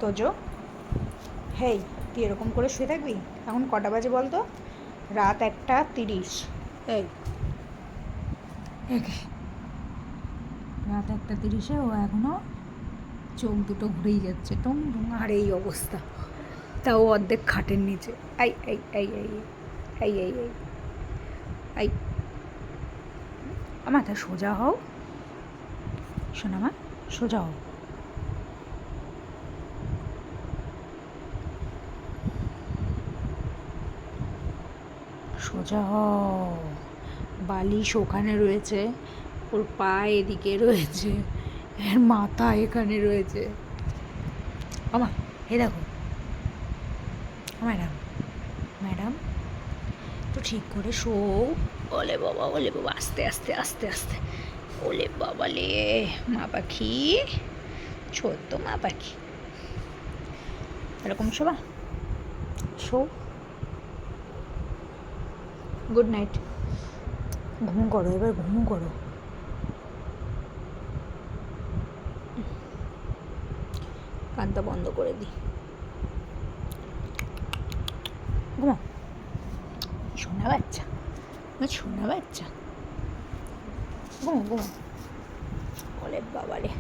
তোজো, হেই, তুই এরকম করে শুয়ে থাকবি? এখন কটা বাজে বল তো? রাত 1:30। এই রাত 1:30 ও এখনও চোখ দুটো ঘুরেই যাচ্ছে টং টং, আর এই অবস্থা, তাও অর্ধেক খাটের নিচে। I I I I I I I I মাথা সোজা হও শোনা, মা সোজা হও। সোজা হও। বালিশ ওখানে রয়েছে, ওর পা এদিকে রয়েছে, এর মাথা এখানে রয়েছে। আমা হে দেখো, ম্যাডাম ম্যাডাম তো ঠিক করে শো। ওলে বাবা, ওলে বাবা, আস্তে আস্তে আস্তে আস্তে। ওলে বাবা লে, মা পাখি, ছোট্ট মা পাখি, এরকম শোবা, শো। গুড নাইট, ঘুমো করো, এবার ঘুমো করো। কানটা বন্ধ করে দিই, ঘুমো সোনা বাচ্চা, সোনা বাচ্চা, ঘুমো ঘুমো। ওলে বাবা রে।